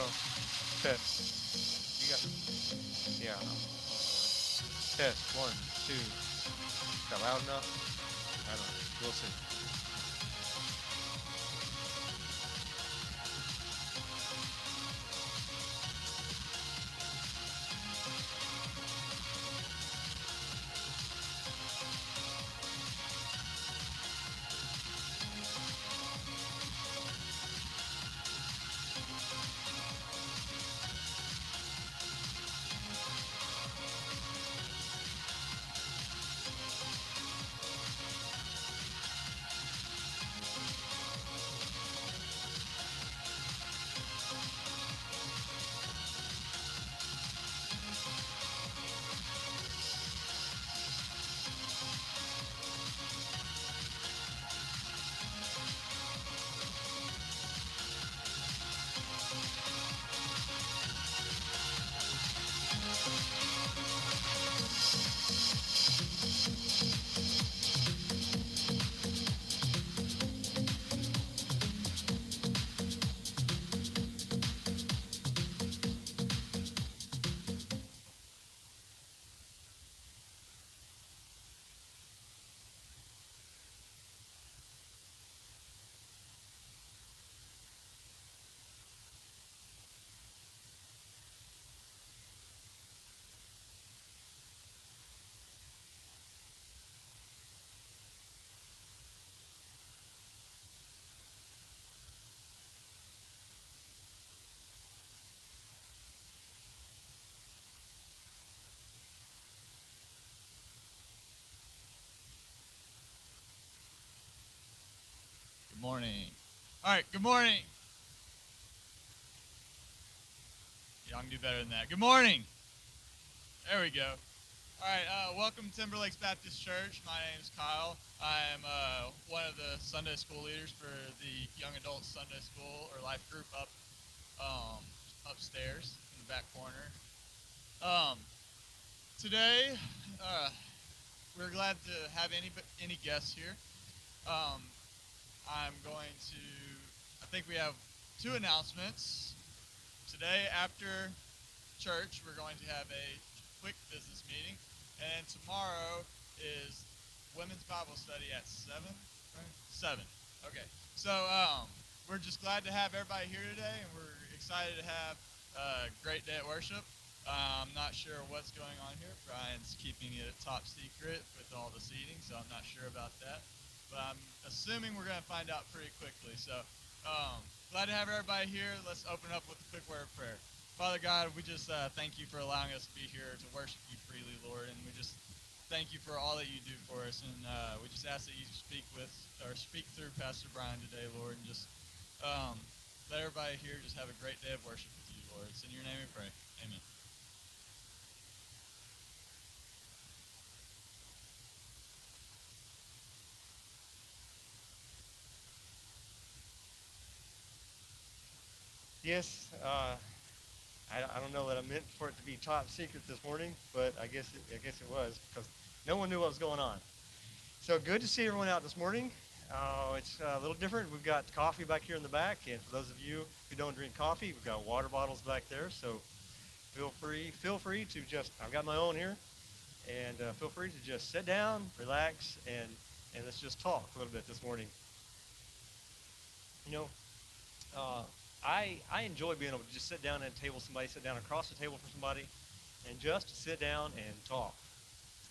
Oh, test. You got, yeah. Test, one, two. Is that loud enough? I don't know. We'll see. Good morning. All right, good morning. Y'all can do better than that. Good morning. There we go. All right, welcome to Timberlakes Baptist Church. My name is Kyle. I am one of the Sunday school leaders for the Young Adult Sunday School or Life Group um, upstairs in the back corner. Um, Today, uh, we're glad to have any guests here. Um, I'm going to. I think we have two announcements. Today, after church, we're going to have a quick business meeting, and tomorrow is women's Bible study at 7. Right? 7. Okay. So we're just glad to have everybody here today, and we're excited to have a great day at worship. I'm not sure what's going on here. Brian's keeping it top secret with all the seating, so I'm not sure about that. But I'm assuming we're going to find out pretty quickly. So glad to have everybody here. Let's open up with a quick word of prayer. Father God, we just thank you for allowing us to be here to worship you freely, Lord, and we just thank you for all that you do for us, and we just ask that you speak through Pastor Brian today, Lord, and just let everybody here just have a great day of worship with you, Lord. It's in your name we pray. Amen. Yes, I don't know that I meant for it to be top secret this morning, but I guess it was because no one knew what was going on. So good to see everyone out this morning. It's a little different. We've got coffee back here in the back, and for those of you who don't drink coffee, we've got water bottles back there. So feel free to just. I've got my own here, and feel free to just sit down, relax, and let's just talk a little bit this morning. You know, uh, I enjoy being able to just sit down at a table, somebody sit down across the table from somebody, and just sit down and talk,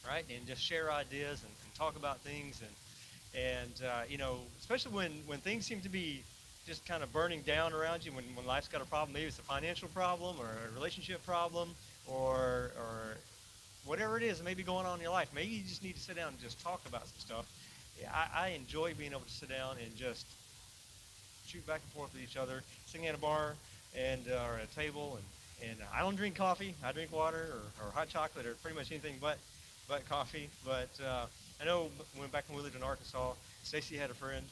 right? And just share ideas and talk about things and especially when things seem to be just kind of burning down around you, when life's got a problem, maybe it's a financial problem or a relationship problem or whatever it is that may be going on in your life. Maybe you just need to sit down and just talk about some stuff. Yeah, I enjoy being able to sit down and just shoot back and forth with each other, sitting at a bar and or at a table, and I don't drink coffee. I drink water or hot chocolate or pretty much anything but coffee. But I know when we lived in Arkansas, Stacy had a friend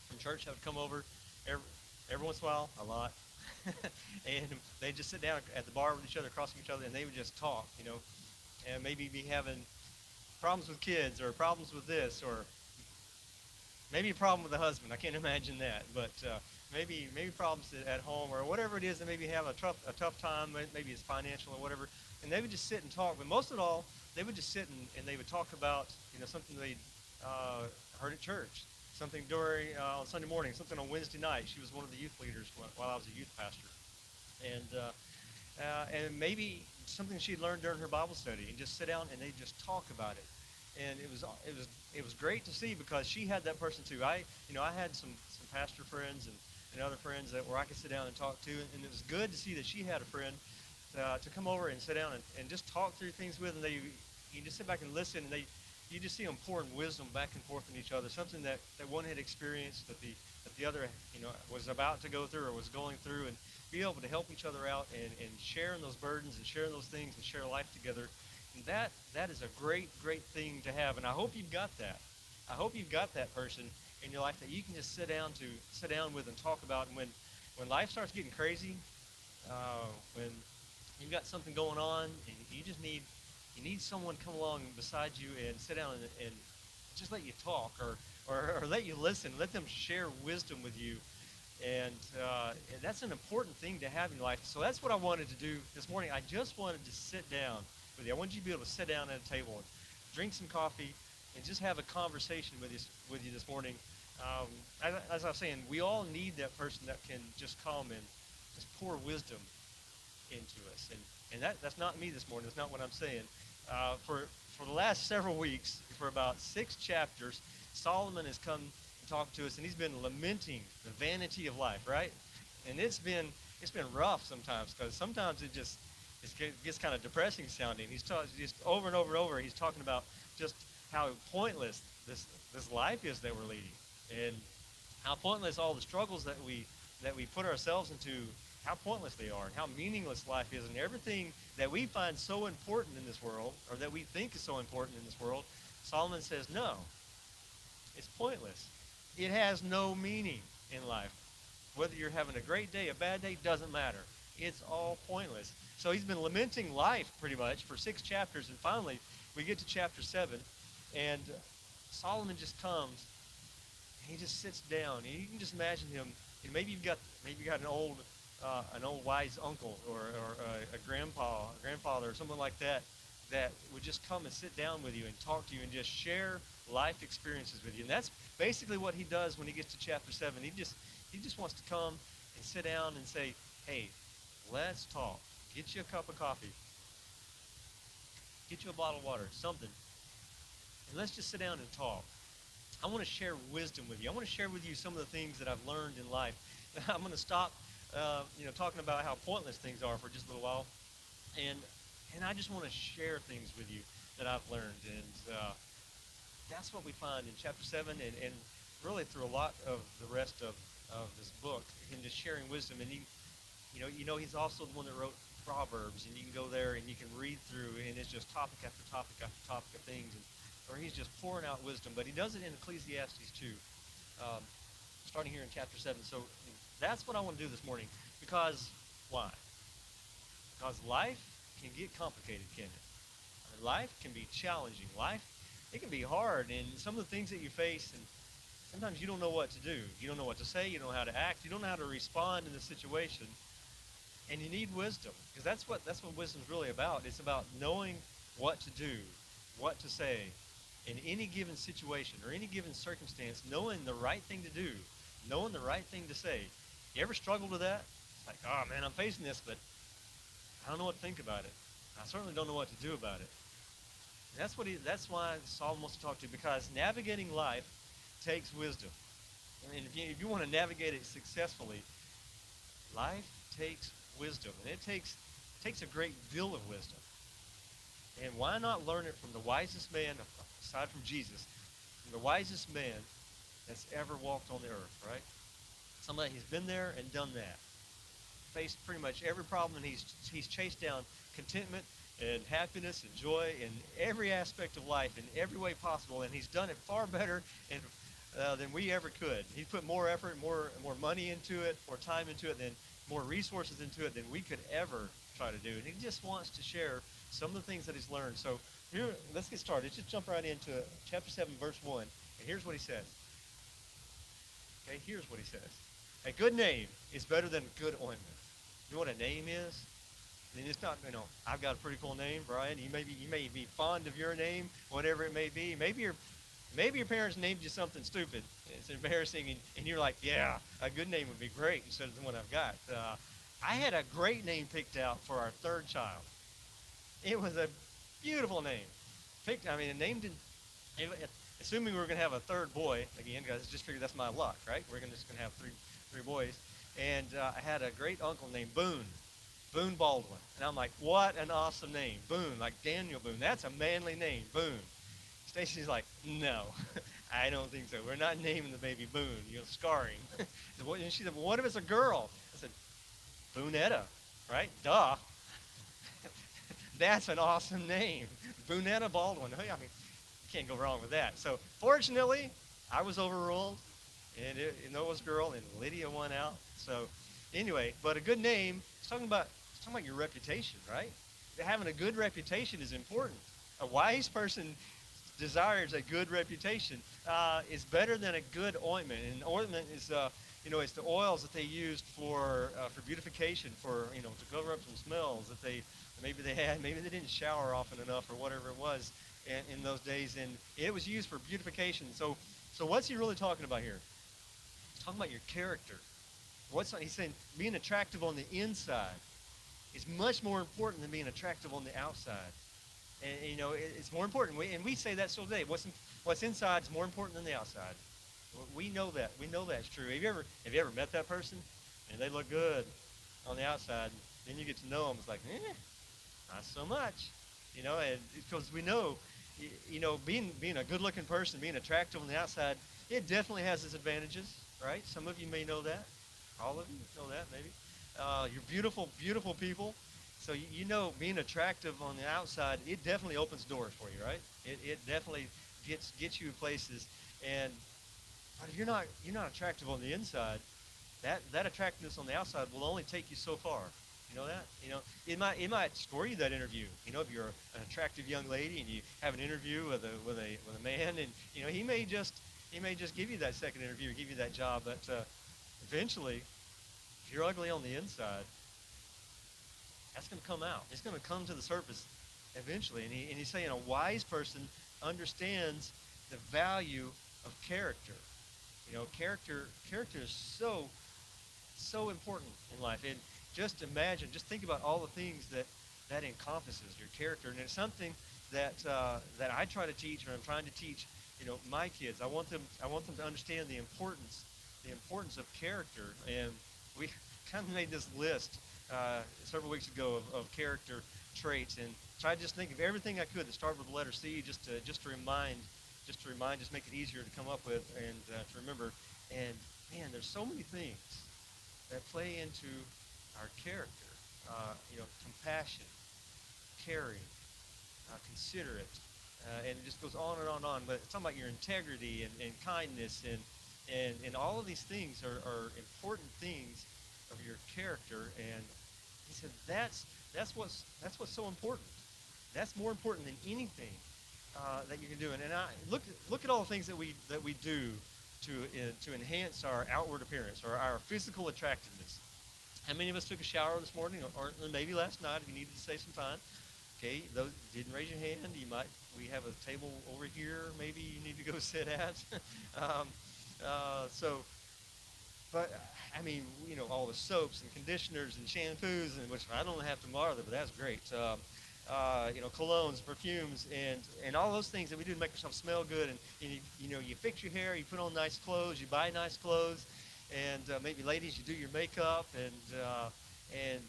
from church that would come over every, every once in a while, a lot, and they just sit down at the bar with each other, across from each other, and they would just talk, and maybe be having problems with kids or problems with this or maybe a problem with the husband. I can't imagine that, but maybe problems at home or whatever it is, that maybe have a tough time. Maybe it's financial or whatever, and they would just sit and talk. But most of all, they would just sit and they would talk about something they uh, heard at church, something during on Sunday morning, something on Wednesday night. She was one of the youth leaders while I was a youth pastor, and maybe something she'd learned during her Bible study, and just sit down and they just talk about it. And it was great to see because she had that person too. I had some pastor friends and other friends that where I could sit down and talk to, and it was good to see that she had a friend to come over and sit down and just talk through things with, and you just sit back and listen, and you just see them pouring wisdom back and forth on each other, something that one had experienced that the other was about to go through or was going through, and be able to help each other out and sharing those burdens and sharing those things and share life together. And that is a great thing to have, and I hope you've got that. I hope you've got that person in your life that you can just sit down with and talk about. And when life starts getting crazy, when you've got something going on and you need someone to come along beside you and sit down and just let you talk or let you listen, let them share wisdom with you. And that's an important thing to have in your life. So that's what I wanted to do this morning. I just wanted to sit down with you. I wanted you to be able to sit down at a table and drink some coffee and just have a conversation with you this morning. Um, as I was saying, we all need that person that can just come and just pour wisdom into us. And that's not me this morning. That's not what I'm saying. For the last several weeks, for about 6 chapters, Solomon has come and talked to us, and he's been lamenting the vanity of life, right? And it's been rough sometimes because sometimes it gets kind of depressing sounding. He's just over and over and over. He's talking about just how pointless this life is that we're leading, and how pointless all the struggles that we put ourselves into, how pointless they are, and how meaningless life is, and everything that we find so important in this world, or that we think is so important in this world. Solomon says, no, it's pointless. It has no meaning in life. Whether you're having a great day, a bad day, doesn't matter. It's all pointless. So he's been lamenting life pretty much for 6 chapters, and finally we get to chapter 7, and Solomon just comes and he just sits down. And you can just imagine him. Maybe you got an old wise uncle or a grandfather or someone like that would just come and sit down with you and talk to you and just share life experiences with you. And that's basically what he does when he gets to chapter 7. He just wants to come and sit down and say, hey, let's talk. Get you a cup of coffee. Get you a bottle of water, something. And let's just sit down and talk. I want to share wisdom with you. I want to share with you some of the things that I've learned in life. I'm going to stop, talking about how pointless things are for just a little while, and I just want to share things with you that I've learned, and that's what we find in chapter 7, and really through a lot of the rest of this book, him just sharing wisdom. And he's also the one that wrote Proverbs, and you can go there and you can read through, and it's just topic after topic after topic of things, or he's just pouring out wisdom. But he does it in Ecclesiastes too, starting here in chapter 7. So that's what I want to do this morning. Because why? Because life can get complicated, can it? Life can be challenging. Life, it can be hard, and some of the things that you face, and sometimes you don't know what to do. You don't know what to say. You don't know how to act. You don't know how to respond in the situation. And you need wisdom, because that's what wisdom's really about. It's about knowing what to do, what to say in any given situation or any given circumstance, knowing the right thing to do, knowing the right thing to say. You ever struggled with that? It's like, oh man, I'm facing this, but I don't know what to think about it. I certainly don't know what to do about it. And that's why Solomon wants to talk to you, because navigating life takes wisdom. I mean, if you want to navigate it successfully, life takes wisdom, and it takes a great deal of wisdom. And why not learn it from the wisest man, aside from Jesus, from the wisest man that's ever walked on the earth, right? Somebody who's been there and done that, faced pretty much every problem, and he's chased down contentment and happiness and joy in every aspect of life in every way possible, and he's done it far better than we ever could. He put more effort, more money into it, more time into it, more resources into it than we could ever try to do. And he just wants to share some of the things that he's learned. So here, let's get started. Let's just jump right into chapter 7, verse 1. And here's what he says. Okay, here's what he says. A good name is better than a good ointment. You know what a name is? And it's not, I've got a pretty cool name, Brian. You may be fond of your name, whatever it may be. Maybe your parents named you something stupid. It's embarrassing, and you're like, yeah, a good name would be great instead of the one I've got. I had a great name picked out for our third child. It was a beautiful name. Named assuming we were going to have a third boy again, guys. Just figured that's my luck, right? We're just going to have three boys, and I had a great uncle named Boone. Boone Baldwin. And I'm like, what an awesome name. Boone, like Daniel Boone. That's a manly name, Boone. Stacy's like, no, I don't think so. We're not naming the baby Boone, scarring. And she said, well, what if it's a girl? I said, Boonetta, right? Duh. That's an awesome name. Boonetta Baldwin. Hey, you can't go wrong with that. So fortunately, I was overruled, and it was girl, and Lydia won out. So anyway, but a good name, it's talking about your reputation, right? Having a good reputation is important. A wise person desires a good reputation. Is better than a good ointment. And ointment is, it's the oils that they used for beautification, to cover up some smells that maybe they had. Maybe they didn't shower often enough or whatever it was in those days. And it was used for beautification. So what's he really talking about here? He's talking about your character. He's saying being attractive on the inside is much more important than being attractive on the outside. And it's more important. We say that still today. What's inside is more important than the outside. We know that. We know that's true. Have you ever met that person and they look good on the outside? Then you get to know them. It's like, not so much. And because we know, being a good-looking person, being attractive on the outside, it definitely has its advantages, right? Some of you may know that. All of you know that, maybe. You're beautiful, beautiful people. So being attractive on the outside, it definitely opens doors for you, right? It definitely gets you places. But if you're not attractive on the inside, that attractiveness on the outside will only take you so far. You know that? It might score you that interview. If you're an attractive young lady and you have an interview with a man, and he may just give you that second interview or give you that job, but eventually, if you're ugly on the inside, that's going to come out. It's going to come to the surface eventually. And he's saying a wise person understands the value of character. Character is so important in life. And just think about all the things that encompasses your character. And it's something that I try to teach, or I'm trying to teach, my kids. I want them to understand the importance of character. And we kind of made this list several weeks ago of character traits, and tried to just think of everything I could that started with the letter C, just to remind, just make it easier to come up with and to remember. And man, there's so many things that play into our character. Compassion, caring, considerate, and it just goes on and on and on. But it's talking about your integrity and kindness, and all of these things are important things of your character. And he said that's what's so important. That's more important than anything that you can do. And I look at all the things that we do to enhance our outward appearance or our physical attractiveness. How many of us took a shower this morning, or maybe last night if you needed to save some time? Okay, those didn't raise your hand. We have a table over here. Maybe you need to go sit at. All the soaps and conditioners and shampoos, and which I don't have tomorrow, but that's great. Colognes, perfumes, and all those things that we do to make ourselves smell good. And you fix your hair, you put on nice clothes, you buy nice clothes, and maybe ladies, you do your makeup, and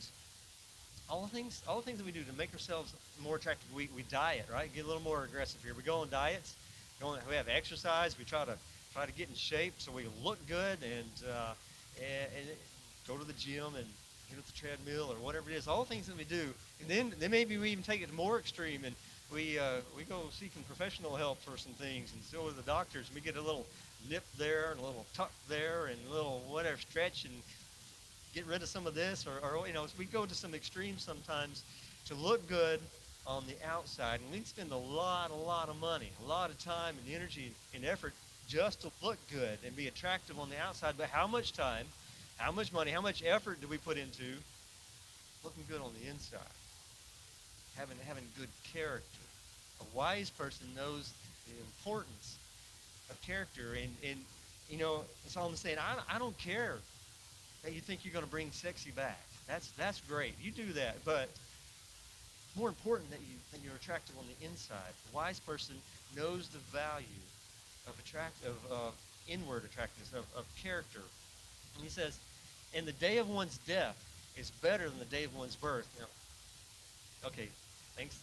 all the things that we do to make ourselves more attractive. We diet, right? Get a little more aggressive here. We go on diets. We have exercise. We try to get in shape so we look good, and go to the gym and get up the treadmill or whatever it is. All the things that we do, and then maybe we even take it more extreme, and we go seeking professional help for some things, and so with the doctors, and we get a little nip there and a little tuck there and a little whatever stretch and get rid of some of this, or we go to some extremes sometimes to look good on the outside, and we spend a lot of money, a lot of time and energy and effort just to look good and be attractive on the outside. But how much time How much money, how much effort do we put into looking good on the inside, having good character? A wise person knows the importance of character, and Solomon's saying, I don't care that you think you're going to bring sexy back. That's great. You do that, but more important that you're attractive on the inside. The wise person knows the value of inward attractiveness, of character. And he says, and the day of one's death is better than the day of one's birth. Okay, thanks.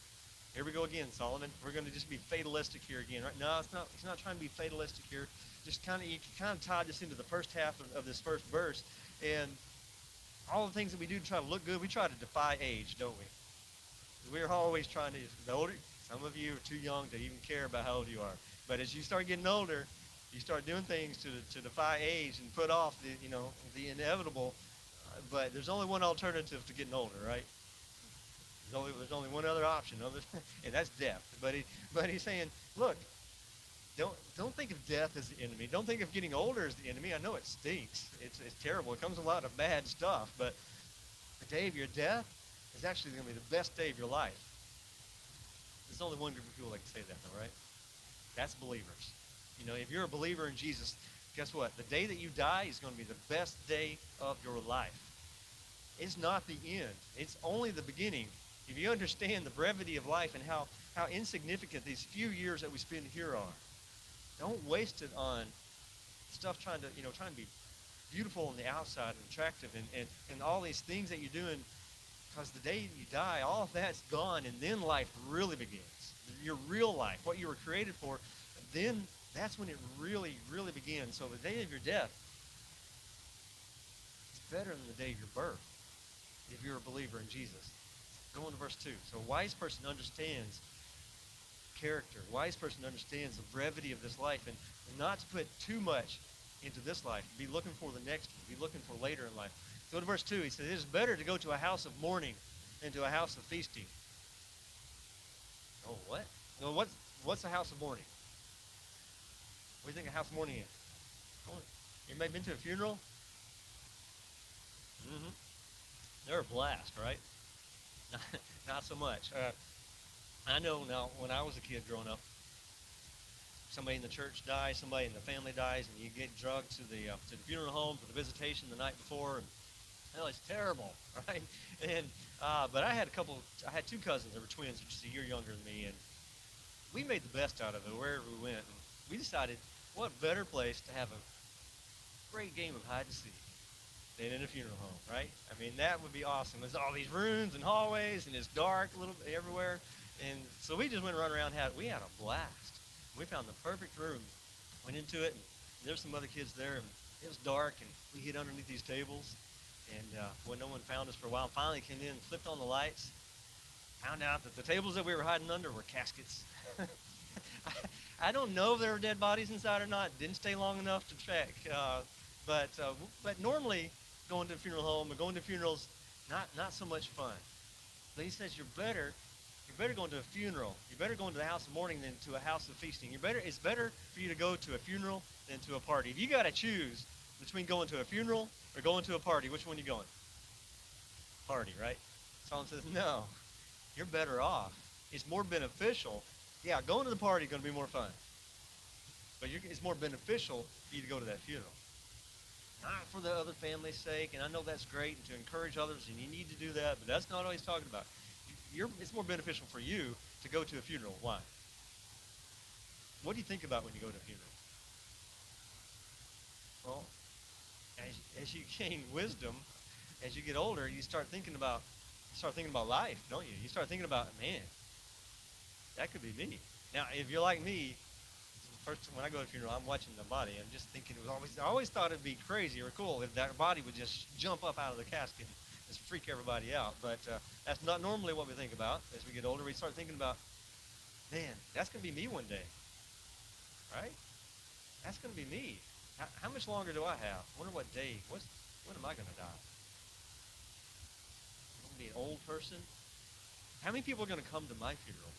Here we go again, Solomon. We're going to just be fatalistic here again, right? No, it's not. He's not trying to be fatalistic here. Just you kind of tied this into the first half of this first verse, and all the things that we do to try to look good, we try to defy age, don't we? We're always trying to. The older, some of you are too young to even care about how old you are. But as you start getting older, you start doing things to defy age and put off the inevitable. But there's only one alternative to getting older, right? There's only one other option, and that's death. But he's saying, look, don't think of death as the enemy. Don't think of getting older as the enemy. I know it stinks. It's terrible. It comes with a lot of bad stuff. But the day of your death is actually going to be the best day of your life. There's only one group of people that can say that, though, right? That's believers. If you're a believer in Jesus, guess what? The day that you die is going to be the best day of your life. It's not the end. It's only the beginning. If you understand the brevity of life and how insignificant these few years that we spend here are, don't waste it on stuff trying to be beautiful on the outside and attractive and all these things that you're doing, because the day you die, all of that's gone, and then life really begins. Your real life, what you were created for, then that's when it really, really begins. So the day of your death is better than the day of your birth if you're a believer in Jesus. Go on to verse 2. So a wise person understands character. A wise person understands the brevity of this life and not to put too much into this life. Be looking for the next one. Be looking for later in life. Go to verse 2. He says, it is better to go to a house of mourning than to a house of feasting. Oh, what? No, what's a house of mourning? What do you think a house of mourning is? Anybody been to a funeral? Mm-hmm. They're a blast, right? Not so much. I know now, when I was a kid growing up, somebody in the church dies, somebody in the family dies, and you get drugged to the funeral home for the visitation the night before, and it's terrible, right? And but I had two cousins that were twins, just a year younger than me, and we made the best out of it wherever we went. And we decided, what better place to have a great game of hide and seek than in a funeral home, right? I mean, that would be awesome. There's all these rooms and hallways, and it's dark a little bit everywhere. And so we just went around, we had a blast. We found the perfect room, went into it, and there's some other kids there, and it was dark, and we hid underneath these tables. And when no one found us for a while, finally came in, flipped on the lights, found out that the tables that we were hiding under were caskets. I don't know if there were dead bodies inside or not. Didn't stay long enough to check. But normally, going to a funeral home or going to funerals, not so much fun. But he says you're better going to a funeral. You're better going to the house of mourning than to a house of feasting. It's better for you to go to a funeral than to a party. If you got to choose between going to a funeral or going to a party, which one are you going? Party, right? Solomon says, no, you're better off. It's more beneficial. Yeah, going to the party is going to be more fun. But it's more beneficial for you to go to that funeral. Not for the other family's sake, and I know that's great, and to encourage others, and you need to do that, but that's not all he's talking about. It's more beneficial for you to go to a funeral. Why? What do you think about when you go to a funeral? Well, as you gain wisdom, as you get older, you start thinking about life, don't you? You start thinking about, man, that could be me. Now, if you're like me, first when I go to a funeral, I'm watching the body. I'm just thinking I always thought it'd be crazy or cool if that body would just jump up out of the casket and just freak everybody out. But that's not normally what we think about. As we get older, we start thinking about, man, that's going to be me one day, right? That's going to be me. How much longer do I have? I wonder what day. When am I going to die? I'm going to be an old person. How many people are going to come to my funeral?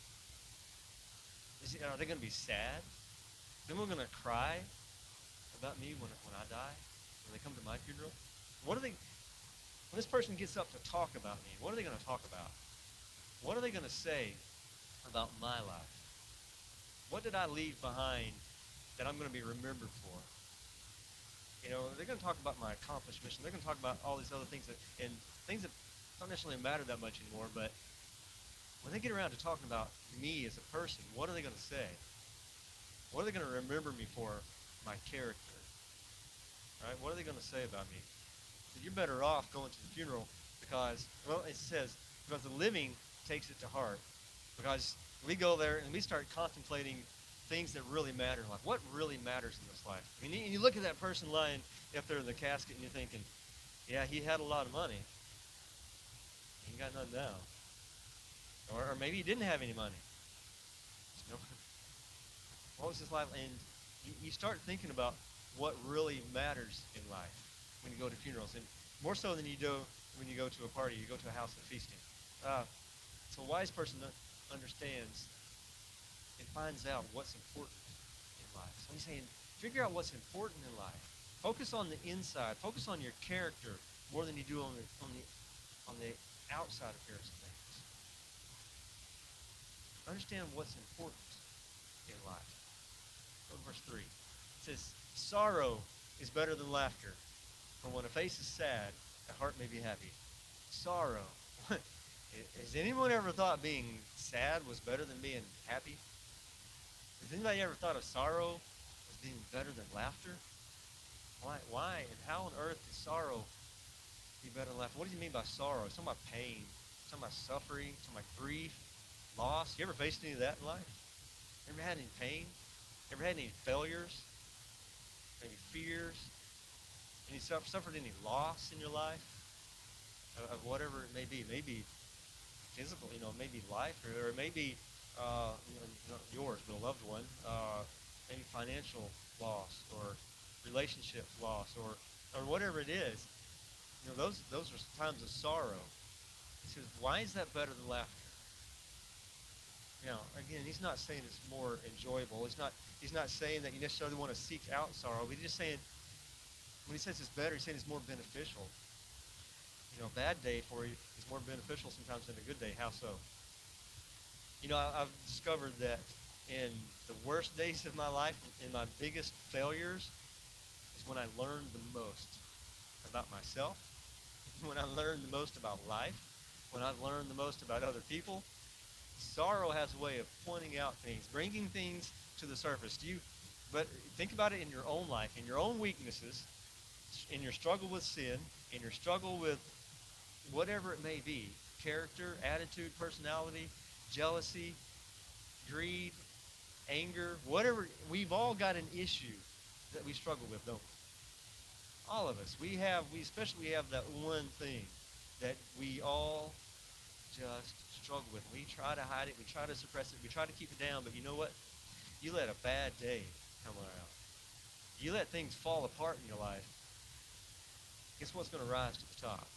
Are they going to be sad? Then we're going to cry about me when I die, when they come to my funeral. What are they, when this person gets up to talk about me, what are they going to talk about? What are they going to say about my life? What did I leave behind that I'm going to be remembered for? You know, they're going to talk about my accomplishments, and they're going to talk about all these other things and things that don't necessarily matter that much anymore. But when they get around to talking about me as a person, what are they going to say? What are they going to remember me for? My character, right? What are they going to say about me? So you're better off going to the funeral because, well, it says, because the living takes it to heart. Because we go there and we start contemplating things that really matter in life. What really matters in this life? I mean, you look at that person lying up there in the casket and you're thinking, yeah, he had a lot of money. He ain't got nothing now. Or maybe he didn't have any money. You know, what was his life? And you start thinking about what really matters in life when you go to funerals. And more so than you do when you go to a party, you go to a house of feasting. So a wise person understands and finds out what's important in life. So he's saying, figure out what's important in life. Focus on the inside. Focus on your character more than you do on the outside appearance of things. Understand what's important in life. Go to verse 3. It says, sorrow is better than laughter. For when a face is sad, the heart may be happy. Sorrow. Has anyone ever thought being sad was better than being happy? Has anybody ever thought of sorrow as being better than laughter? Why? And how on earth is sorrow be better than laughter? What do you mean by sorrow? It's talking about pain. It's talking about suffering. It's talking about grief, loss. You ever faced any of that in life? Ever had any pain? Ever had any failures? Any fears? Any suffered any loss in your life? Of whatever it may be. Maybe physical, maybe life, or it may be not yours, but a loved one. Maybe financial loss, or relationship loss, or whatever it is. Those are times of sorrow. He says, why is that better than laughter? Again, he's not saying it's more enjoyable. He's not saying that you necessarily want to seek out sorrow. But he's just saying, when he says it's better, he's saying it's more beneficial. A bad day for you is more beneficial sometimes than a good day. How so? I've discovered that in the worst days of my life, in my biggest failures, is when I learned the most about myself, when I learned the most about life, when I've learned the most about other people. Sorrow has a way of pointing out things, bringing things to the surface. But think about it in your own life, in your own weaknesses, in your struggle with sin, in your struggle with whatever it may be, character, attitude, personality, jealousy, greed, anger, whatever. We've all got an issue that we struggle with, don't we? All of us. We especially have that one thing that we all just struggle with. We try to hide it. We try to suppress it. We try to keep it down. But you know what? You let a bad day come around. You let things fall apart in your life. Guess what's going to rise to the top?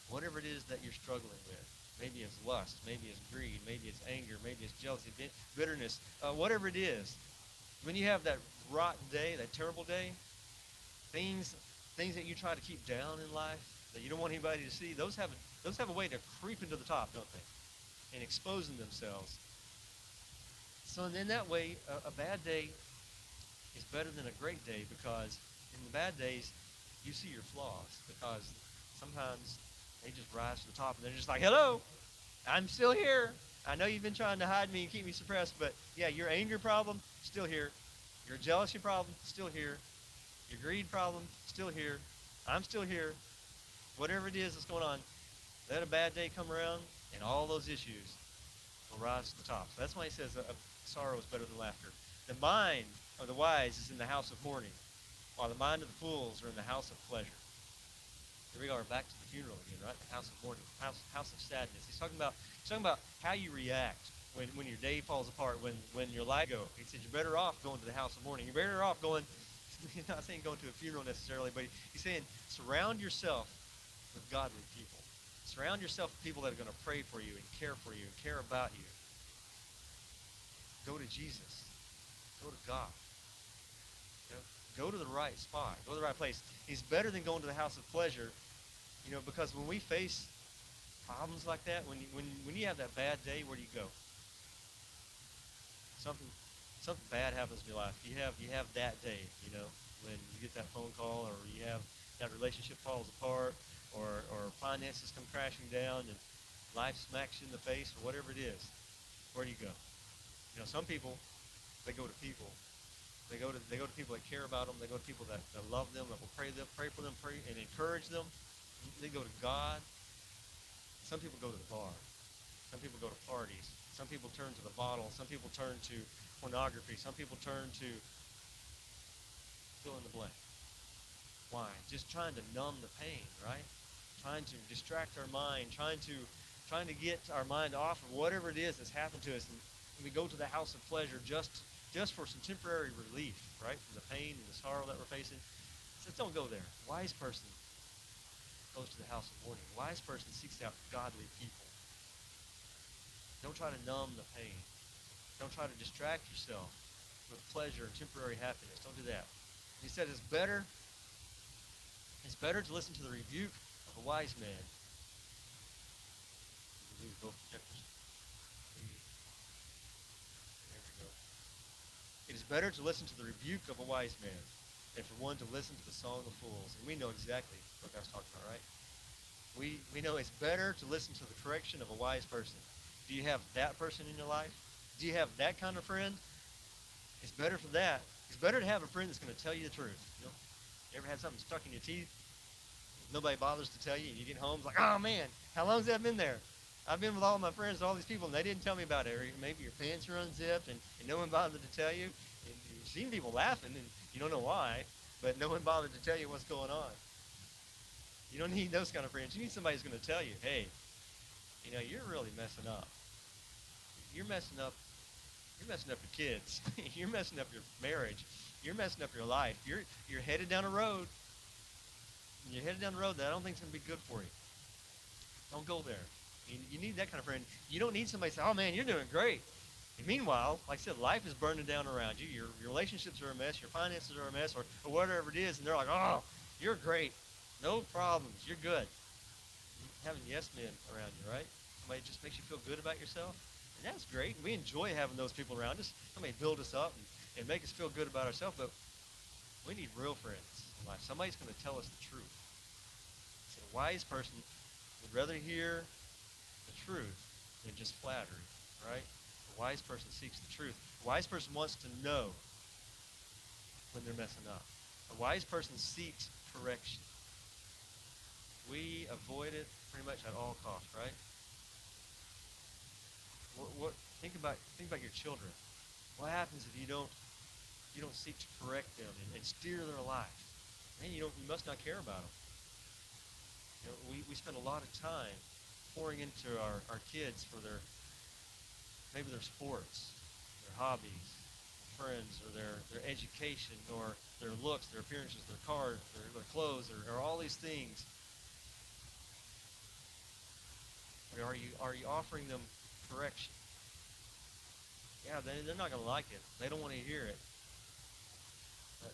Whatever it is that you're struggling with. Maybe it's lust. Maybe it's greed. Maybe it's anger. Maybe it's jealousy, bitterness. Whatever it is. When you have that rotten day, that terrible day, things that you try to keep down in life, that you don't want anybody to see, those have a way to creep into the top, don't they? And exposing themselves. So in that way, a bad day is better than a great day, because in the bad days, you see your flaws, because sometimes they just rise to the top and they're just like, hello, I'm still here. I know you've been trying to hide me and keep me suppressed, but yeah, your anger problem, still here. Your jealousy problem, still here. Your greed problem, still here. I'm still here. Whatever it is that's going on, let a bad day come around and all those issues will rise to the top. So that's why he says sorrow is better than laughter. The mind of the wise is in the house of mourning, while the mind of the fools are in the house of pleasure. Here we are, back to the funeral again, right? The house of mourning, house of sadness. He's talking about how you react when your day falls apart, when your life goes. He said you're better off going to the house of mourning. You're better off going, he's not saying going to a funeral necessarily, but he's saying surround yourself with godly people. Surround yourself with people that are going to pray for you and care for you and care about you. Go to Jesus. Go to God. Go to the right spot. Go to the right place. It's better than going to the house of pleasure, because when we face problems like that, when you have that bad day, where do you go? Something something bad happens in your life. You have that day, when you get that phone call, or you have that relationship falls apart, or finances come crashing down, and life smacks you in the face, or whatever it is. Where do you go? Some people, they go to people. They go to people that care about them. They go to people that love them, that will pray for them, pray and encourage them. They go to God. Some people go to the bar. Some people go to parties. Some people turn to the bottle. Some people turn to pornography. Some people turn to fill in the blank. Why? Just trying to numb the pain, right? Trying to distract our mind, trying to get our mind off of whatever it is that's happened to us, and we go to the house of pleasure just for some temporary relief, right, from the pain and the sorrow that we're facing. It says, don't go there. A wise person goes to the house of mourning. A wise person seeks out godly people. Don't try to numb the pain. Don't try to distract yourself with pleasure and temporary happiness. Don't do that. He said it's better to listen to the rebuke of a wise man. Both projectors. There we go. It is better to listen to the rebuke of a wise man than for one to listen to the song of fools. And we know exactly what God's talking about, right? We know it's better to listen to the correction of a wise person. Do you have that person in your life? Do you have that kind of friend? It's better for that. It's better to have a friend that's going to tell you the truth. You ever had something stuck in your teeth? Nobody bothers to tell you, and you get home, it's like, oh man, how long's that been there? I've been with all my friends, all these people, and they didn't tell me about it. Or maybe your pants are unzipped, and no one bothered to tell you. And you've seen people laughing, and you don't know why, but no one bothered to tell you what's going on. You don't need those kind of friends. You need somebody who's going to tell you, hey, you're really messing up. You're messing up. You're messing up your kids. You're messing up your marriage. You're messing up your life. You're headed down a road. You're headed down the road that I don't think is going to be good for you. Don't go there. You need that kind of friend. You don't need somebody to say, oh man, you're doing great. And meanwhile, like I said, life is burning down around you. Your relationships are a mess. Your finances are a mess, or whatever it is. And they're like, oh, you're great. No problems. You're good. Having yes men around you, right? Somebody just makes you feel good about yourself. And that's great. We enjoy having those people around us. Somebody build us up and make us feel good about ourselves. But we need real friends in life. Somebody's going to tell us the truth. So a wise person would rather hear the truth than just flattery, right? A wise person seeks the truth. A wise person wants to know when they're messing up. A wise person seeks correction. We avoid it pretty much at all costs, right? Think about your children. What happens if you don't seek to correct them and steer their life? Man, you must not care about them. We spend a lot of time pouring into our kids for maybe their sports, their hobbies, their friends, or their education, or their looks, their appearances, their cars, their clothes, or all these things. Are you offering them correction? Yeah, they're not going to like it. They don't want to hear it. But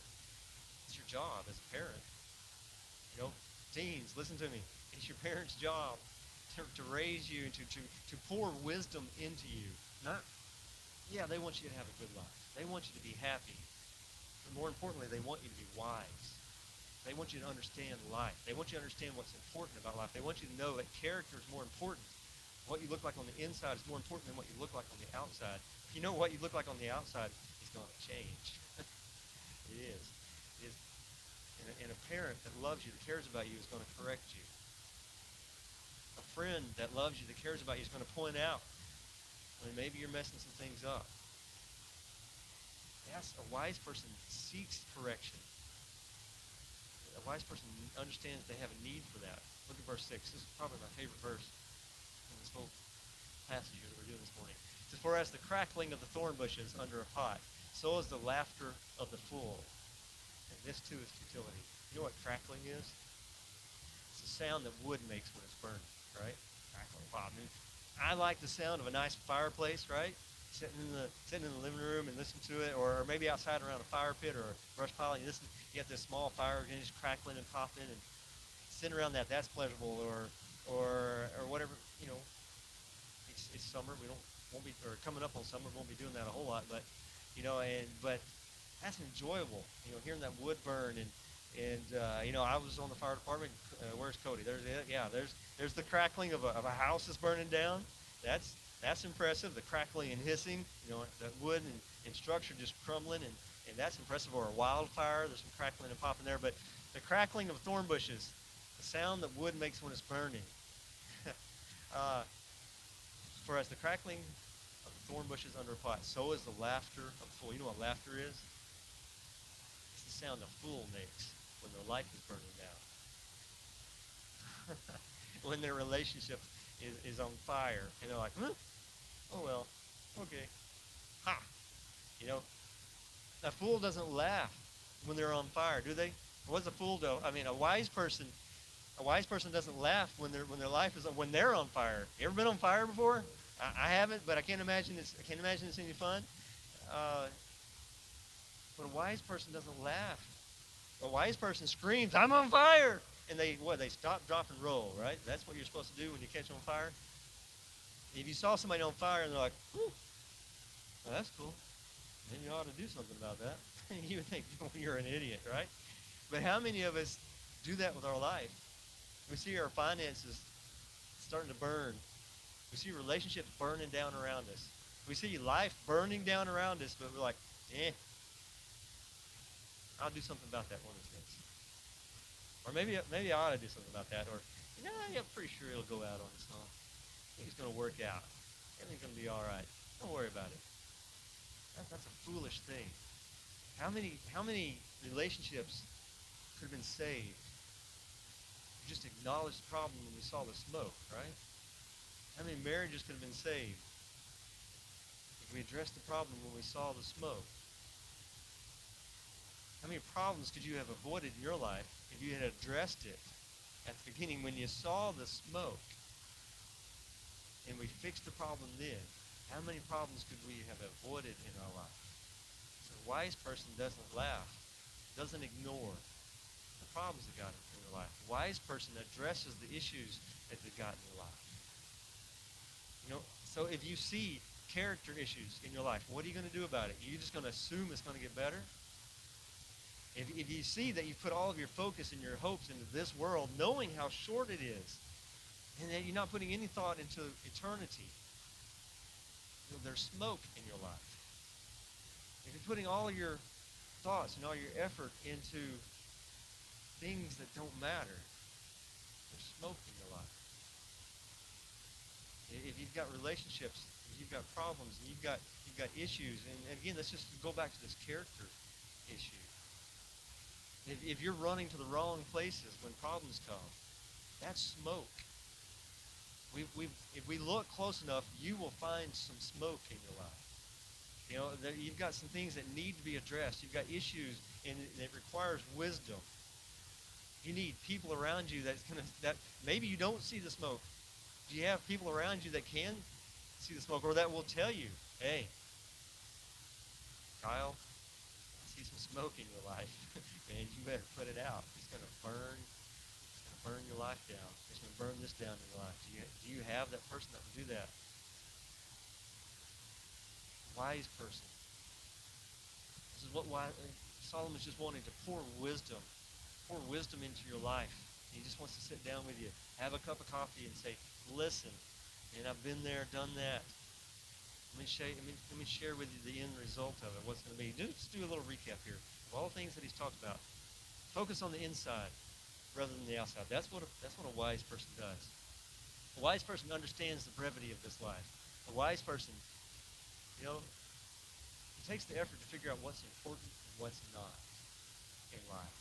it's your job as a parent. Teens, listen to me. It's your parents' job to raise you, to pour wisdom into you. They want you to have a good life. They want you to be happy. But more importantly, they want you to be wise. They want you to understand life. They want you to understand what's important about life. They want you to know that character is more important. What you look like on the inside is more important than what you look like on the outside. If you know what you look like on the outside, it's going to change. It is. And a parent that loves you, that cares about you, is going to correct you. A friend that loves you, that cares about you, is going to point out when maybe you're messing some things up. Yes, a wise person seeks correction. A wise person understands they have a need for that. Look at verse 6. This is probably my favorite verse in this whole passage that we're doing this morning. It says, for as the crackling of the thorn bushes under a pot, so is the laughter of the fool. And this too is futility. You know what crackling is? It's the sound that wood makes when it's burning, right? Crackling. Wow, I like the sound of a nice fireplace, right? sitting in the living room and listen to it, or maybe outside around a fire pit or a brush pile. And you listen, you get this small fire and just crackling and popping, and sitting around that. That's pleasurable, or whatever. You know, it's summer. We don't won't be or coming up on summer. We won't be doing that a whole lot, but but that's enjoyable. Hearing that wood burn and I was on the fire department. Where's Cody? There's it. Yeah, there's the crackling of a house that's burning down. That's impressive. The crackling and hissing. That wood and structure just crumbling and that's impressive. Or a wildfire. There's some crackling and popping there, but the crackling of thorn bushes, the sound that wood makes when it's burning. uh, for us, the crackling of the thorn bushes under a pot. So is the laughter of a fool. You know what laughter is? It's the sound a fool makes when their life is burning down. When their relationship is on fire. And they're like, huh? Oh, well, okay. Ha! You know, a fool doesn't laugh when they're on fire, do they? What's a fool do? I mean, a wise person doesn't laugh when their life is when they're on fire. You ever been on fire before? I haven't, but I can't imagine it's any fun. Uh, but a wise person doesn't laugh. A wise person screams, "I'm on fire!" And they stop, drop, and roll, right? That's what you're supposed to do when you catch on fire. If you saw somebody on fire and they're like, "Whew, well, that's cool," then you ought to do something about that. You would think, well, you're an idiot, right? But how many of us do that with our life? We see our finances starting to burn. We see relationships burning down around us. We see life burning down around us, but we're like, I'll do something about that one of these days. Or maybe I ought to do something about that. Or, yeah, I'm pretty sure it'll go out on its own. I think it's going to work out. Everything's going to be all right. Don't worry about it. That's a foolish thing. How many relationships could have been saved? We just acknowledged the problem when we saw the smoke, right? How many marriages could have been saved if we addressed the problem when we saw the smoke? How many problems could you have avoided in your life if you had addressed it at the beginning when you saw the smoke and we fixed the problem then? How many problems could we have avoided in our life? So a wise person doesn't laugh, doesn't ignore the problems that got in their life. A wise person addresses the issues that they've got in their life. So if you see character issues in your life, what are you going to do about it? Are you just going to assume it's going to get better? If you see that you put all of your focus and your hopes into this world, knowing how short it is, and that you're not putting any thought into eternity, there's smoke in your life. If you're putting all your thoughts and all your effort into things that don't matter, there's smoke in your life. If you've got relationships, if you've got problems, and you've got issues, and again, let's just go back to this character issue. If you're running to the wrong places when problems come, that's smoke. If we look close enough, you will find some smoke in your life. You've got some things that need to be addressed. You've got issues, and it requires wisdom. You need people around you that maybe you don't see the smoke. Do you have people around you that can see the smoke, or that will tell you, "Hey, Kyle, I see some smoke in your life. Man, you better put it out. It's going to burn. It's going to burn your life down. It's going to burn this down in your life." Do you have that person that will do that? Wise person. This is what Solomon's just wanting to pour wisdom into your life. He just wants to sit down with you, have a cup of coffee, and say, "Listen, and I've been there, done that. Let me share with you the end result of it. What's going to be?" Just do a little recap here of all the things that he's talked about. Focus on the inside rather than the outside. That's what a wise person does. A wise person understands the brevity of this life. A wise person, he takes the effort to figure out what's important and what's not in life.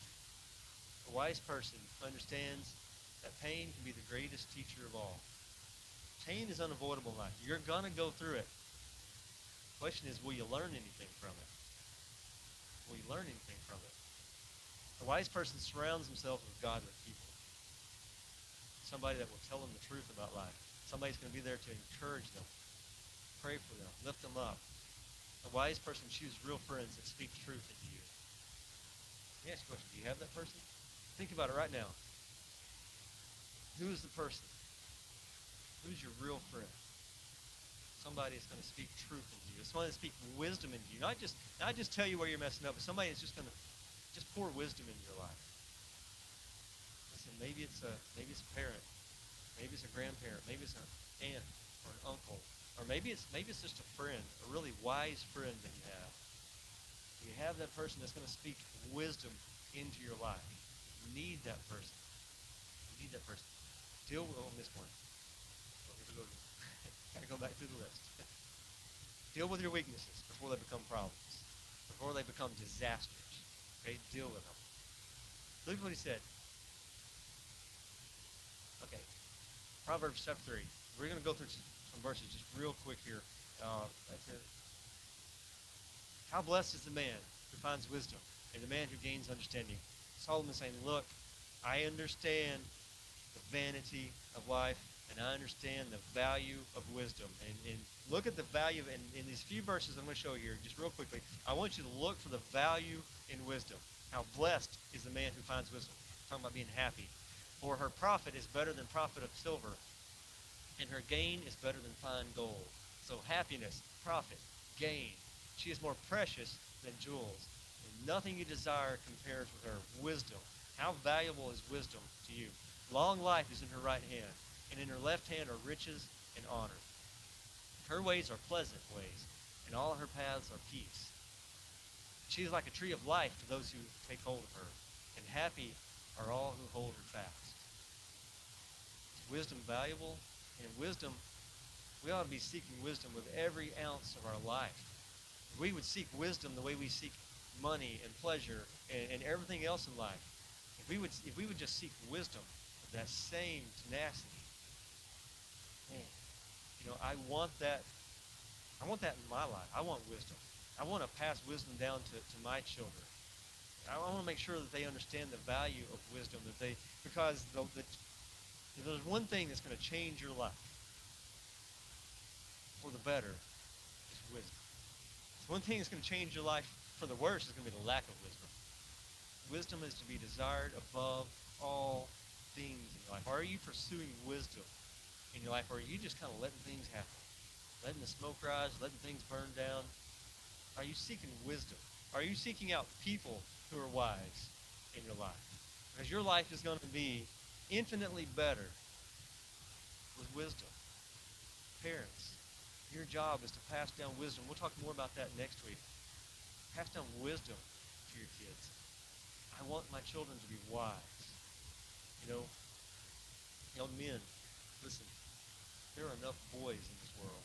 A wise person understands that pain can be the greatest teacher of all. Pain is unavoidable in life. You're going to go through it. The question is, will you learn anything from it? Will you learn anything from it? A wise person surrounds himself with godly people. Somebody that will tell them the truth about life. Somebody's going to be there to encourage them. Pray for them. Lift them up. A wise person chooses real friends that speak truth into you. Let me ask you a question. Do you have that person? Think about it right now. Who is the person? Who's your real friend? Somebody that's going to speak truth into you. Somebody that's speak wisdom into you. Not just tell you where you're messing up, but somebody that's just going to just pour wisdom into your life. Listen, maybe it's a parent, maybe it's a grandparent, maybe it's an aunt or an uncle, or maybe it's just a friend, a really wise friend that you have. You have that person that's going to speak wisdom into your life. You need that person. You need that person. Deal with on this one. Gotta go back through the list. Deal with your weaknesses before they become problems, before they become disasters. Okay, deal with them. Look at what he said. Okay, Proverbs chapter 3. We're going to go through some verses just real quick here. Right here. How blessed is the man who finds wisdom and the man who gains understanding. Solomon saying, look, I understand the vanity of life, and I understand the value of wisdom. And look at the value in these few verses I'm going to show you here, just real quickly. I want you to look for the value in wisdom. How blessed is the man who finds wisdom. I'm talking about being happy. For her profit is better than profit of silver, and her gain is better than fine gold. So happiness, profit, gain. She is more precious than jewels. And nothing you desire compares with her. Wisdom. How valuable is wisdom to you? Long life is in her right hand, and in her left hand are riches and honor. Her ways are pleasant ways, and all her paths are peace. She is like a tree of life to those who take hold of her, and happy are all who hold her fast. Is wisdom valuable? And wisdom, we ought to be seeking wisdom with every ounce of our life. If we would seek wisdom the way we seek money and pleasure and everything else in life, if we would just seek wisdom with that same tenacity, man, I want that in my life. I want wisdom. I want to pass wisdom down to my children. I want to make sure that they understand the value of wisdom, because if there's one thing that's going to change your life for the better, it's wisdom. It's one thing that's going to change your life for the worse is going to be the lack of wisdom. Wisdom is to be desired above all things in your life. Are you pursuing wisdom in your life, or are you just kind of letting things happen? Letting the smoke rise, letting things burn down? Are you seeking wisdom? Are you seeking out people who are wise in your life? Because your life is going to be infinitely better with wisdom. Parents, your job is to pass down wisdom. We'll talk more about that next week. Pass down wisdom to your kids. I want my children to be wise. Young men, listen, there are enough boys in this world.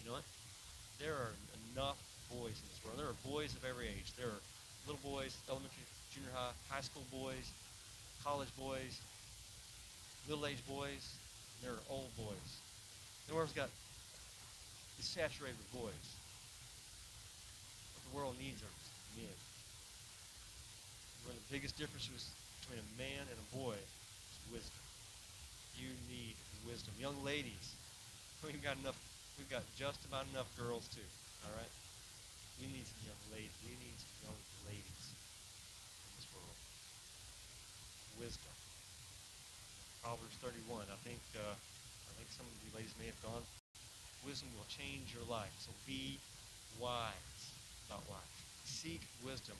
You know what? There are enough boys in this world. There are boys of every age. There are little boys, elementary, junior high school boys, college boys, middle-aged boys, and there are old boys. The world's is saturated with boys. What the world needs are men. One of the biggest differences between a man and a boy is wisdom. You need wisdom. Young ladies, we've got just about enough girls too. All right? We need some young ladies. We need some young ladies in this world. Wisdom. Proverbs 31. I think some of you ladies may have gone. Wisdom will change your life. So be wise about life. Seek wisdom.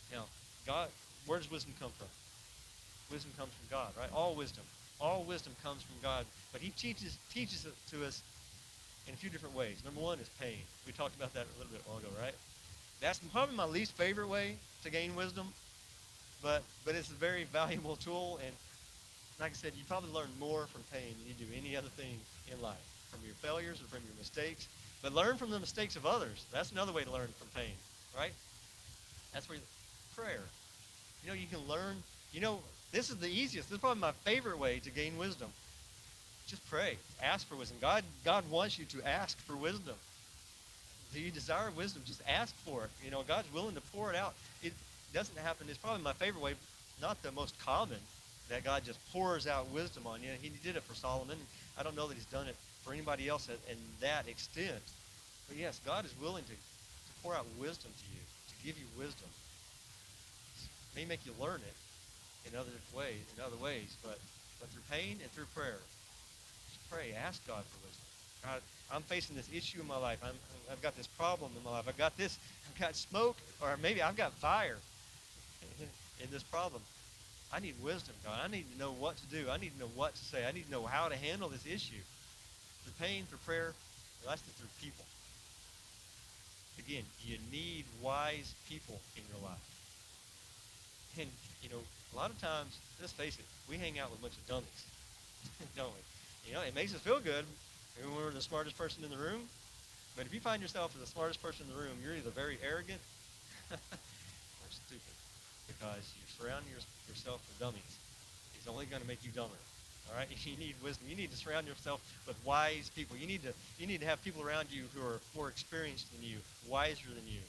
Now, God, where does wisdom come from? Wisdom comes from God, right? All wisdom comes from God. But he teaches it to us in a few different ways. Number one is pain. We talked about that a little bit while ago, right? That's probably my least favorite way to gain wisdom, but it's a very valuable tool. And like I said, you probably learn more from pain than you do any other thing in life, from your failures or from your mistakes. But learn from the mistakes of others. That's another way to learn from pain, right? That's where prayer. You can learn. This is the easiest. This is probably my favorite way to gain wisdom. Just pray. Ask for wisdom. God wants you to ask for wisdom. Do you desire wisdom? Just ask for it. God's willing to pour it out. It doesn't happen. It's probably my favorite way, not the most common, that God just pours out wisdom on you. He did it for Solomon. I don't know that he's done it for anybody else in that extent. But yes, God is willing to pour out wisdom to you, to give you wisdom. It may make you learn it in other ways, but through pain and through prayer. Just pray, ask God for wisdom. God, I'm facing this issue in my life. I've got this problem in my life. I've got smoke, or maybe I've got fire in this problem. I need wisdom, God. I need to know what to do. I need to know what to say. I need to know how to handle this issue. Through pain, through prayer, lastly through people. Again, you need wise people in your life. And, a lot of times, let's face it, we hang out with a bunch of dummies, don't we? It makes us feel good when we're the smartest person in the room. But if you find yourself as the smartest person in the room, you're either very arrogant or stupid, because you're surrounding yourself with dummies. It's only going to make you dumber. All right? You need wisdom. You need to surround yourself with wise people. You need to have people around you who are more experienced than you, wiser than you.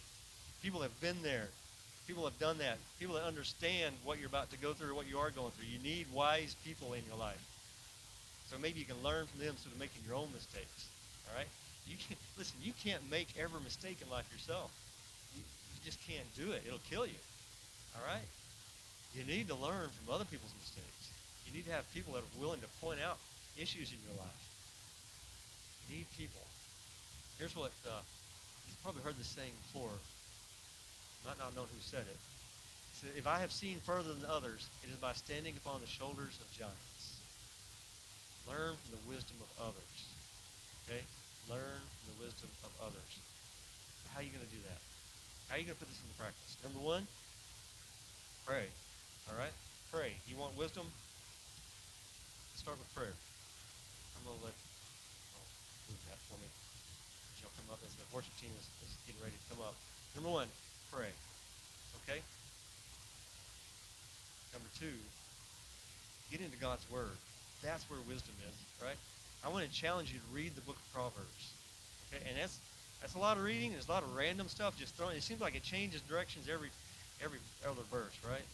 People have been there. People have done that. People that understand what you're about to go through or what you are going through. You need wise people in your life. So maybe you can learn from them instead of making your own mistakes. All right? Listen, you can't make every mistake in life yourself. You just can't do it. It'll kill you. All right? You need to learn from other people's mistakes. You need to have people that are willing to point out issues in your life. You need people. Here's what, you've probably heard this saying before. Might not know who said it. It said, if I have seen further than others, it is by standing upon the shoulders of giants. Learn from the wisdom of others. Okay? Learn from the wisdom of others. How are you going to do that? How are you going to put this into practice? Number one, pray. All right? Pray. You want wisdom? Start with prayer. I'm going to move that for me. Y'all come up as the worship team is getting ready to come up. Number one, pray. Okay? Number two, get into God's Word. That's where wisdom is, right? I want to challenge you to read the book of Proverbs. Okay? And that's a lot of reading. There's a lot of random stuff just thrown. It seems like it changes directions every other verse, right?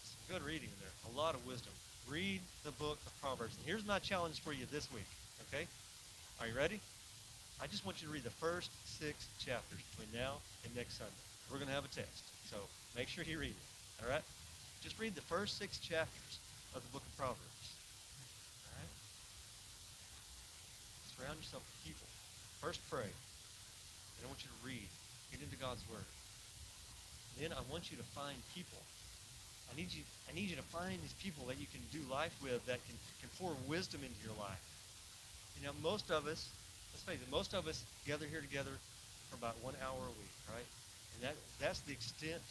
Some good reading in there. A lot of wisdom. Read the book of Proverbs. And here's my challenge for you this week, okay? Are you ready? I just want you to read the first 6 chapters between now and next Sunday. We're going to have a test, so make sure you read it, all right? Just read the first 6 chapters of the book of Proverbs, all right? Surround yourself with people. First pray, and I want you to read. Get into God's Word. Then I want you to find people. I need you to find these people that you can do life with, that can pour wisdom into your life. Most of us, let's face it, most of us gather here together for about 1 hour a week, right? And that's the extent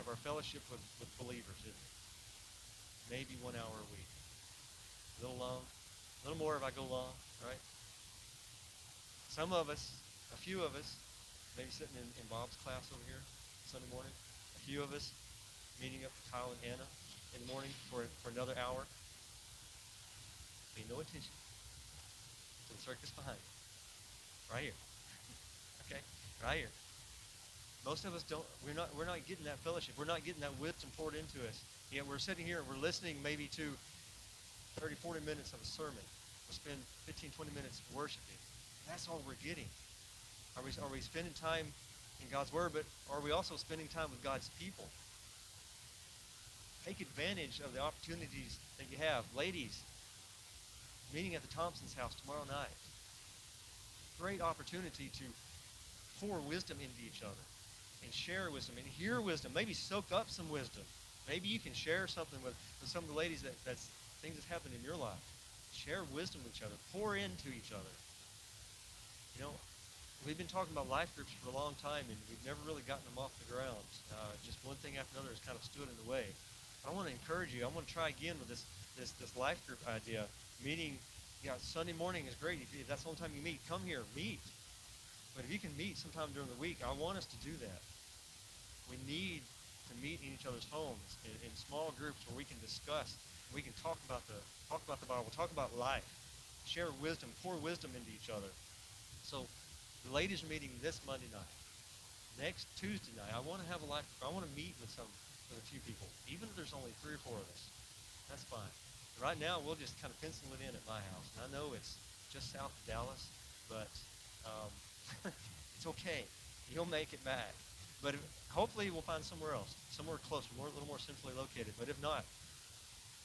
of our fellowship with believers, isn't it? Maybe 1 hour a week. A little long, a little more if I go long, right? Some of us, a few of us, maybe sitting in Bob's class over here Sunday morning. A few of us meeting up with Kyle and Anna in the morning for another hour. Pay no attention to the circus behind you. Right here. Okay? Right here. Most of us we're not getting that fellowship. We're not getting that wisdom poured into us. Yet we're sitting here and we're listening maybe to 30, 40 minutes of a sermon. We'll spend 15, 20 minutes worshiping. That's all we're getting. Are we spending time in God's Word, but are we also spending time with God's people? Take advantage of the opportunities that you have. Ladies, meeting at the Thompson's house tomorrow night. Great opportunity to pour wisdom into each other and share wisdom and hear wisdom. Maybe soak up some wisdom. Maybe you can share something with some of the ladies that's things that's happened in your life. Share wisdom with each other. Pour into each other. We've been talking about life groups for a long time, and we've never really gotten them off the ground. Just one thing after another has kind of stood in the way. I want to encourage you. I want to try again with this life group idea. Meeting, Sunday morning is great. If that's the only time you meet, come here, meet. But if you can meet sometime during the week, I want us to do that. We need to meet in each other's homes in small groups where we can discuss. We can talk about the Bible, talk about life, share wisdom, pour wisdom into each other. So the ladies are meeting this Monday night. Next Tuesday night, I want to have a life group. I want to meet with a few people, even if there's only 3 or 4 of us. That's fine. Right now, we'll just kind of pencil it in at my house. And I know it's just south of Dallas, but um, it's okay. You'll make it back. But hopefully we'll find somewhere else, somewhere closer, a little more centrally located. But if not,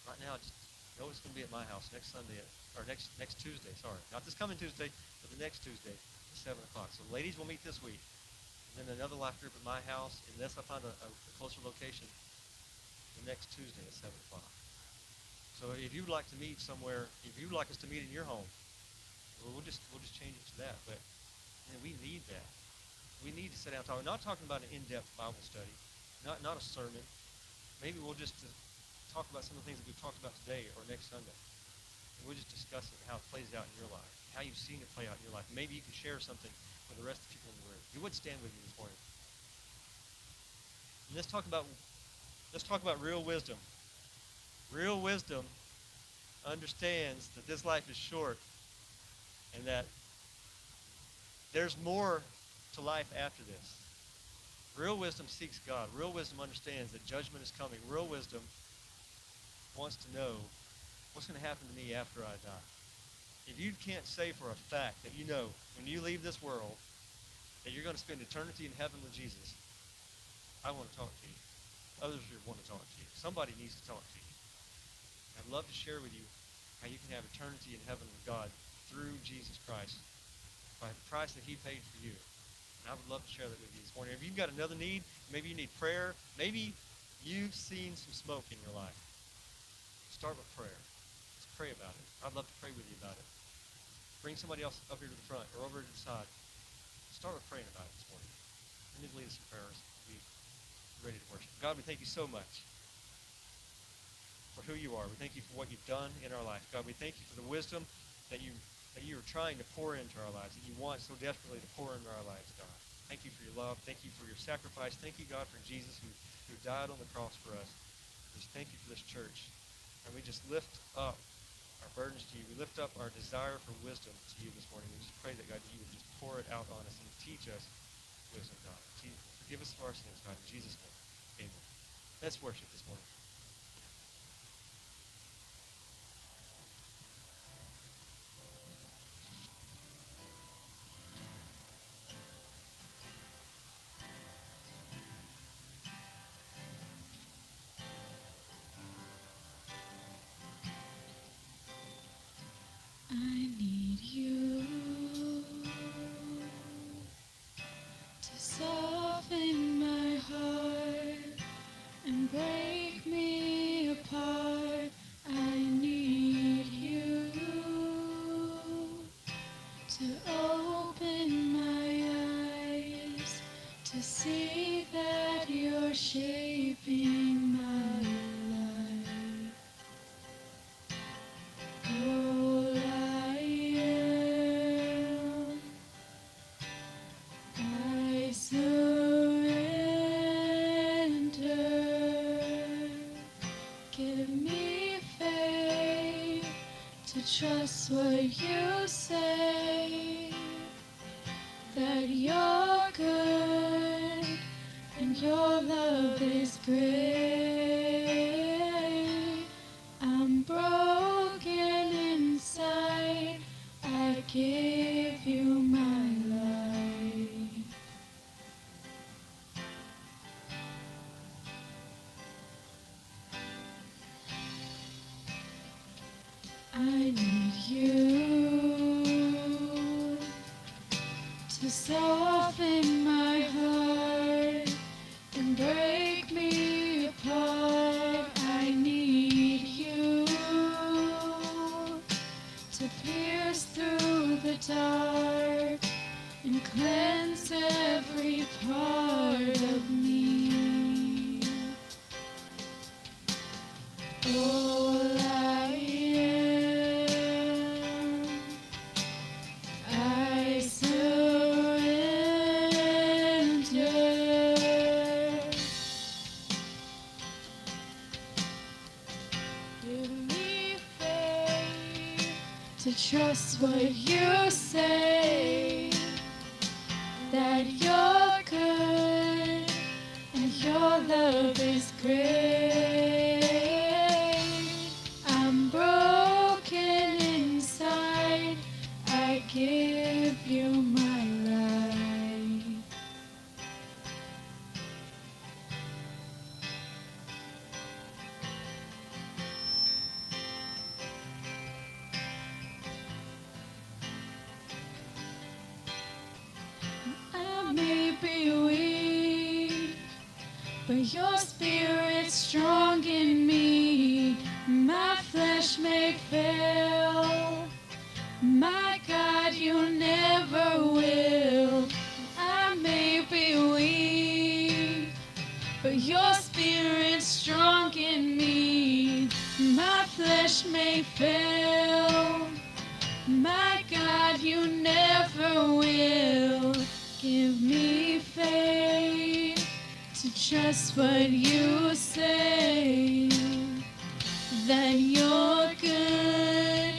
right now, just know it's going to be at my house next Sunday, or next Tuesday. Sorry, not this coming Tuesday, but the next Tuesday at 7 o'clock. So ladies will meet this week, and then another life group at my house, unless I find a closer location, the next Tuesday at 7 o'clock. So if you'd like to meet somewhere, if you'd like us to meet in your home, we'll just change it to that. But man, we need that. We need to sit down and talk. We're not talking about an in-depth Bible study, not a sermon. Maybe we'll just talk about some of the things that we've talked about today or next Sunday. And we'll just discuss it, how it plays out in your life, how you've seen it play out in your life. Maybe you can share something with the rest of the people in the room. You would stand with me this morning. And let's talk about real wisdom. Real wisdom understands that this life is short and that there's more to life after this. Real wisdom seeks God. Real wisdom understands that judgment is coming. Real wisdom wants to know what's going to happen to me after I die. If you can't say for a fact that you know when you leave this world that you're going to spend eternity in heaven with Jesus, I want to talk to you. Others want to talk to you. Somebody needs to talk to you. I'd love to share with you how you can have eternity in heaven with God through Jesus Christ by the price that he paid for you. And I would love to share that with you this morning. If you've got another need, maybe you need prayer, maybe you've seen some smoke in your life, start with prayer. Let's pray about it. I'd love to pray with you about it. Bring somebody else up here to the front or over to the side. Start with praying about it this morning. And then lead us in prayers. Be ready to worship. God, we thank you so much for who you are. We thank you for what you've done in our life. God, we thank you for the wisdom that you are trying to pour into our lives, that you want so desperately to pour into our lives, God. Thank you for your love. Thank you for your sacrifice. Thank you, God, for Jesus who died on the cross for us. Just thank you for this church. And we just lift up our burdens to you. We lift up our desire for wisdom to you this morning. We just pray that, God, you would just pour it out on us and teach us wisdom, God. Forgive us of our sins, God, in Jesus' name. Amen. Let's worship this morning. I need you to soften my heart and break me apart. I need you to open my eyes to see that you're shaping my life. All I am, I surrender. Give me faith to trust what you say, that you're good and your love is great. I'm broken inside, I give you my life. I need you to soften my heart and break me apart. I need you to pierce through the dark and cleanse every part of me. All I am, I surrender. Give me faith to trust what you say, that you're good and your love is great. I'm broken inside, give you my life. I may be weak, but your spirit's strong in me. My flesh may fail, my God, you never will. I may be weak, but your spirit's strong in me. My flesh may fail, my God, you never will. Give me faith to trust what you say, that you're good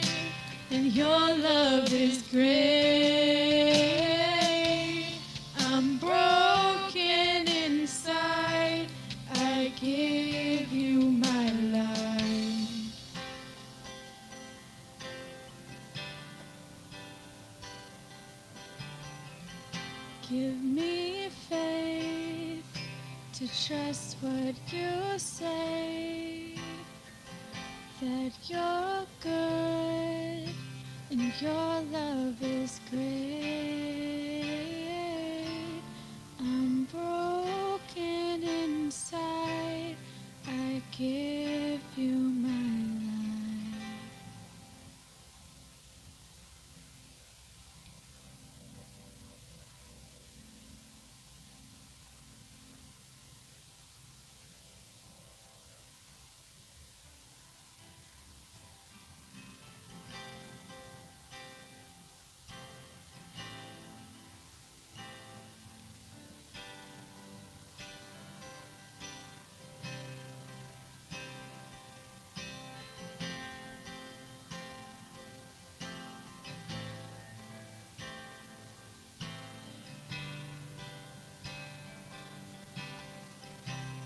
and your love is great. I'm broken inside, I give you my life. Give me faith to trust what you say, that you're good and your love is great. I'm broken inside, I give you my life.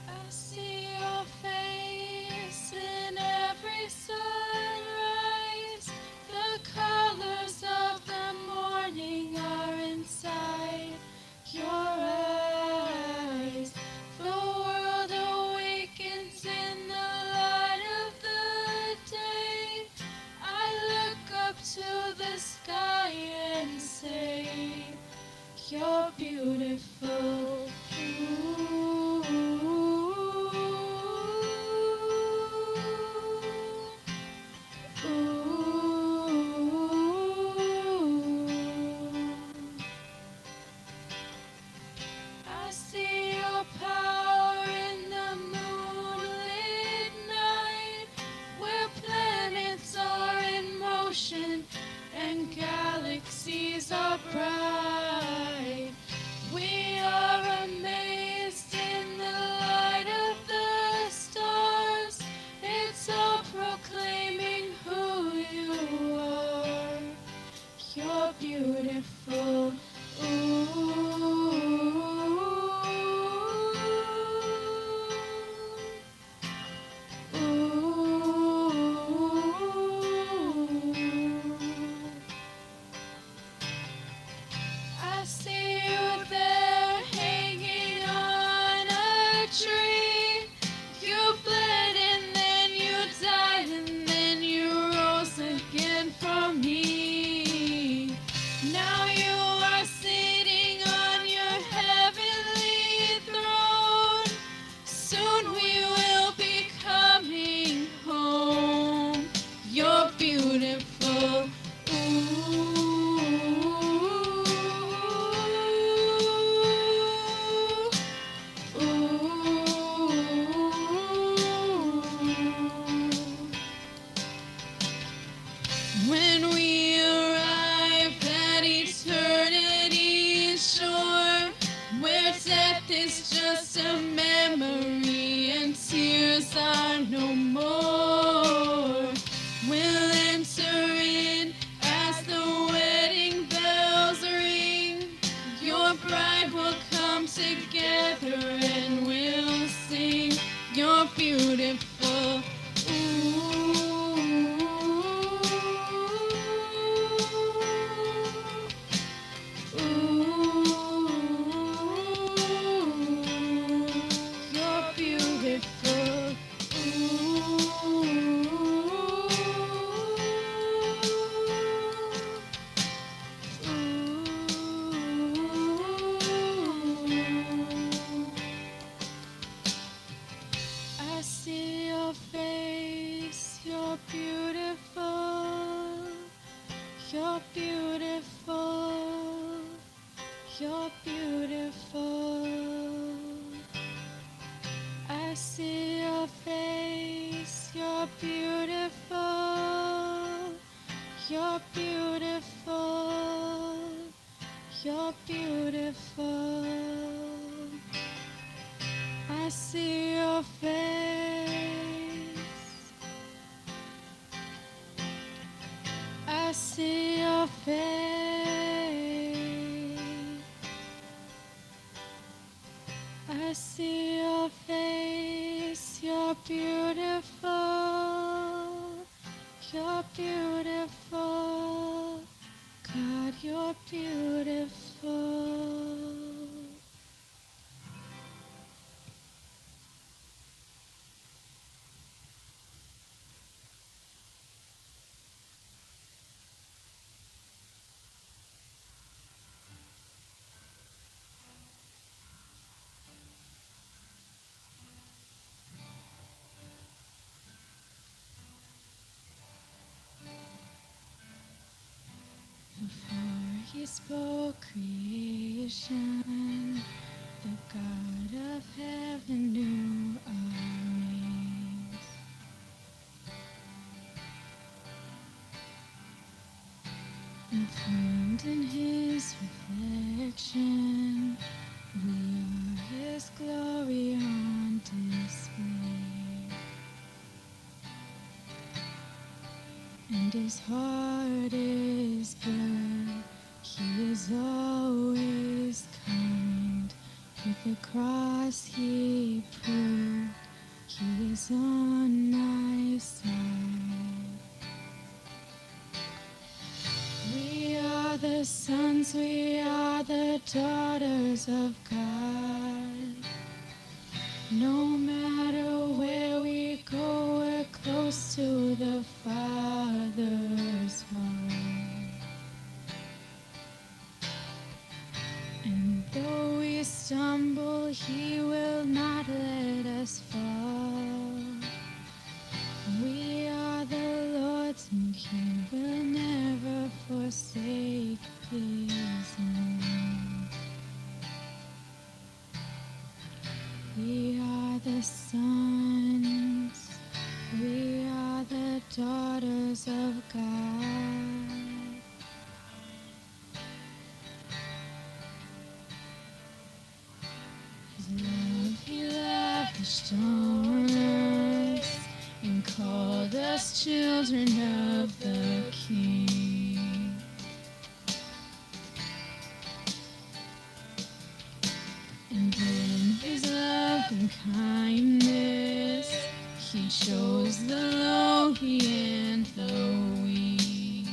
I see your face in every sunrise. The colors of the morning are inside your eyes. The world awakens in the light of the day. I look up to the sky and say, you're beautiful. I see your power in the moonlit night, where planets are in motion and galaxies are bright. We are amazed in the light of the stars. It's all proclaiming who you are. You're beautiful. I see you there hanging on a tree. You bled and then you died and then you rose again for me. Now you are you're beautiful. I see your face. I see your face. I see your face. You're beautiful. You're beautiful. God, you're beautiful. Before he spoke creation, the God of heaven knew our names. Enthroned in his reflection, we are his glory on display. And his heart is good, he is always kind. With the cross he proved, he is on my side. We are the sons, we are the daughters of God. No matter where we go, we're close to the Father's heart. And though we stumble, he will not let us fall. We are the Lord's, and he will never forsake his own. We are the sons, we are the daughters of God. His love he lavished on us and called us children of the King. And in his love and kindness, he chose the lowly and the weak.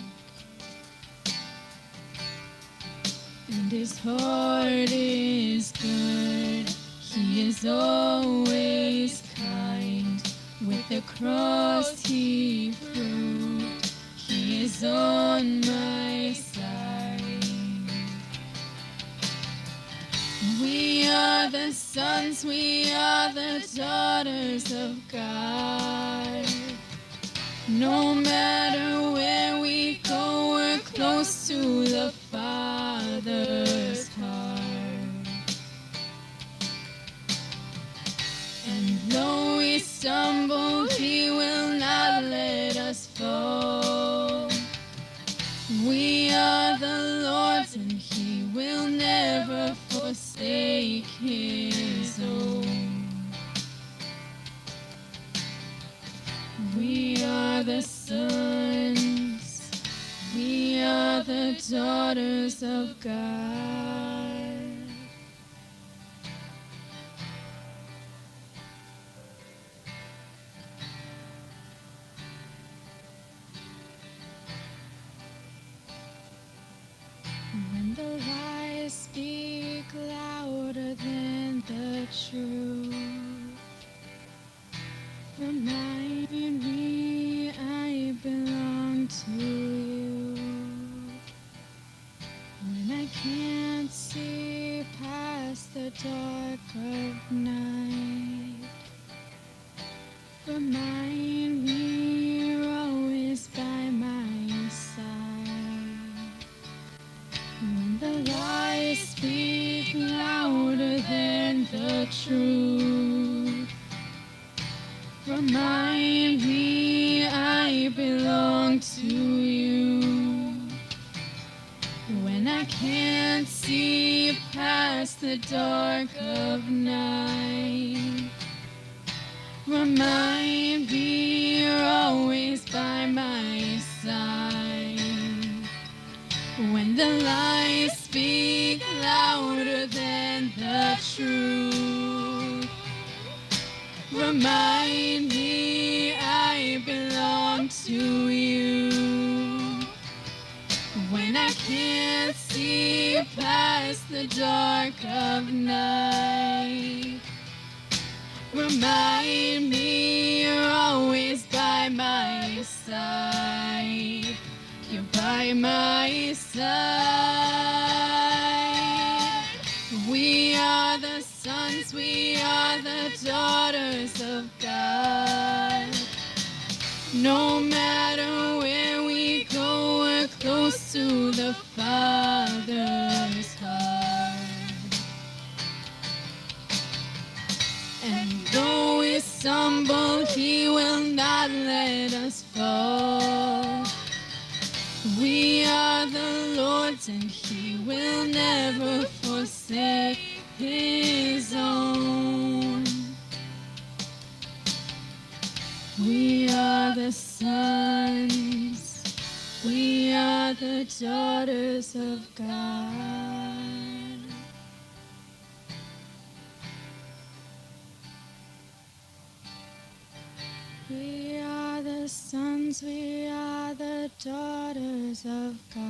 And his heart is good, he is always kind. With the cross he proved, he is on my side. We are the sons, we are the daughters of God. No matter where we go, we're close to the Father's heart. And though we stumble, he will not let us fall. We are the Lord's, and he will never forsake his own. We are the sons, we are the daughters of God. When the lies speak louder than the truth, remind me I belong to you. When I can't see past the dark of night, remind me you're always by my side. When the lies speak louder than the truth, remind me I belong to you. When when I can't see past the dark of night. Remind me you're always by my side. When the lies speak louder than the truth, remind me I belong to you. When I can't see past the dark of night, remind me you're always by my side. You're by my side. We are the sons, we are the daughters of God. No matter where we go, we're close to the Father's heart. And though we stumble, He will not let us fall. We are the Lord's, and He will never forsake His own. We are the sons, we are the daughters of God. We are the sons, we are the daughters of God.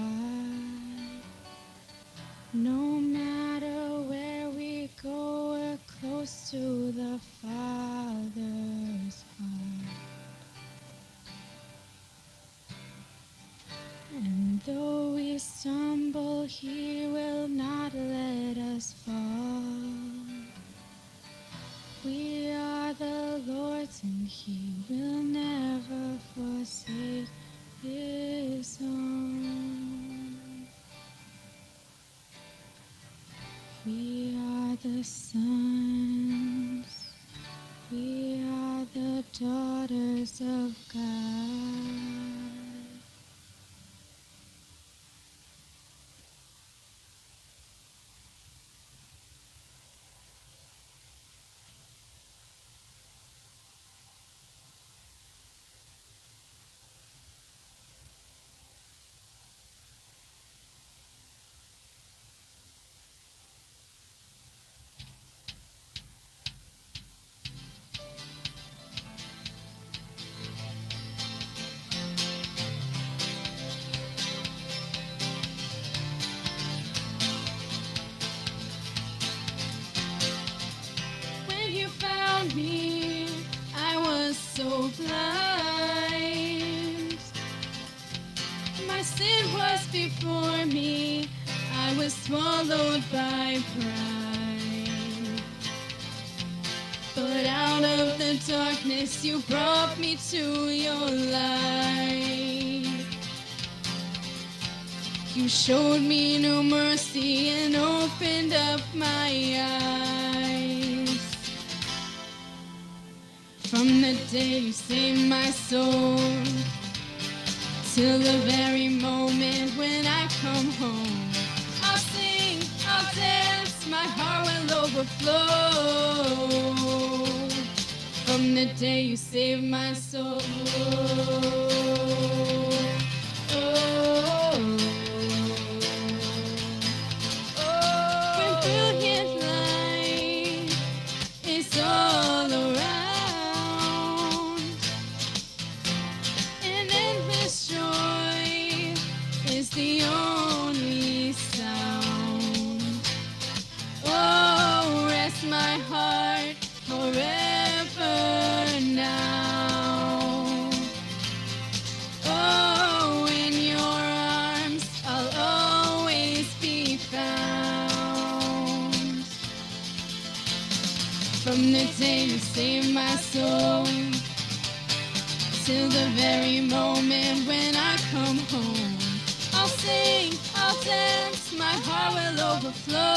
No matter where we go, we're close to the Father's heart. And though we stumble, He will not let us fall. We are the Lord's, and He will never forsake His own. We are the sons, we are the daughters of God. When you found me, I was so blind. My sin was before me, I was swallowed by pride. But out of the darkness you brought me to your light. You showed me new mercy and opened up my eyes. From the day you saved my soul till the very moment when I come home, I'll sing, I'll dance, my heart will overflow. From the day you saved my soul. When brilliant light is all around, and endless joy is the only sound. Oh, rest my heart forever now. Oh, in your arms I'll always be found. From the day you saved my soul till the very moment when I come home, I'll sing, I'll dance, my heart will overflow.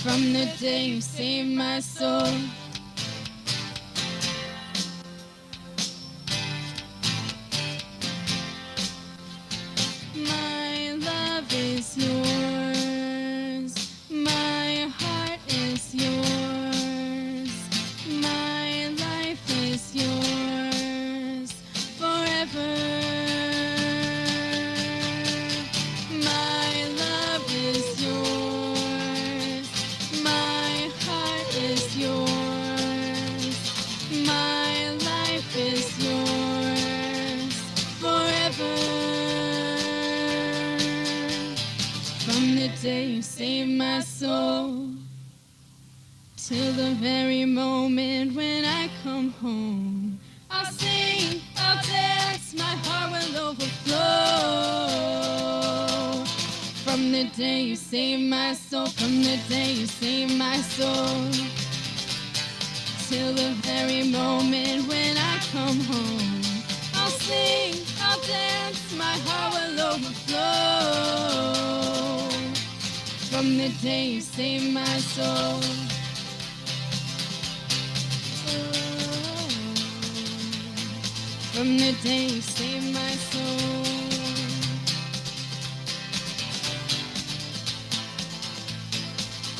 From the day you saved my soul. My is yours. My heart is yours. My life is yours forever. My love is yours. My heart is yours. My life is yours forever. From the day you saved my soul till the very moment when I come home, I'll sing, I'll dance, my heart will overflow. From the day you saved my soul, from the day you saved my soul, till the very moment when I come home, I'll sing, I'll dance, my heart will overflow. From the day you saved my soul. From the day you saved my soul.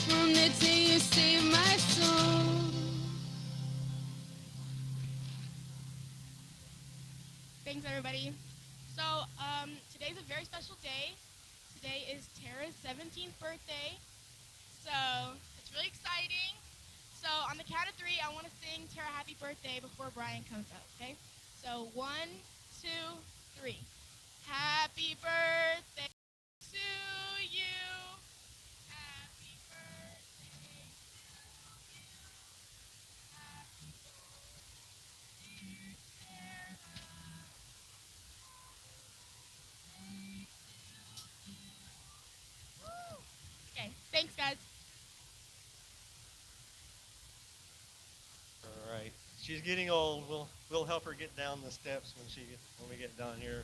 From the day you saved my soul. Thanks, everybody. So, today's a very special day. Today is Tara's 17th birthday. So, it's really exciting. So, on the count of 3, I want to sing Tara happy birthday before Brian comes up, okay? So, 1, 2, 3. Happy birthday to you. Happy birthday to you. Happy birthday, Tara. Woo! Okay, thanks, guys. All right. She's getting old. We'll help her get down the steps when we get done here.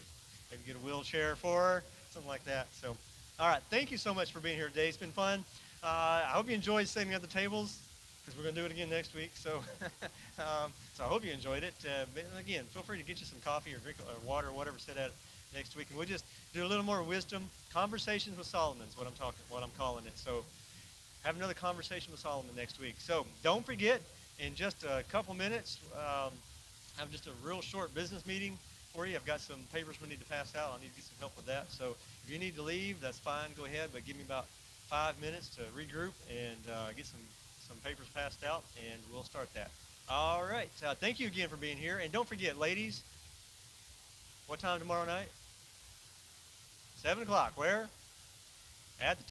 Maybe get a wheelchair for her, something like that. So, all right. Thank you so much for being here today. It's been fun. I hope you enjoyed sitting at the tables because we're going to do it again next week. So, so I hope you enjoyed it. But again, feel free to get you some coffee or drink or water or whatever. Sit at it next week, and we'll just do a little more wisdom conversations with Solomon. Is what I'm calling it. So have another conversation with Solomon next week. So don't forget, in just a couple minutes, I have just a real short business meeting for you. I've got some papers we need to pass out. I need to get some help with that. So if you need to leave, that's fine. Go ahead, but give me about 5 minutes to regroup and get some papers passed out, and we'll start that. All right. Thank you again for being here. And don't forget, ladies, what time tomorrow night? 7 o'clock. Where? At the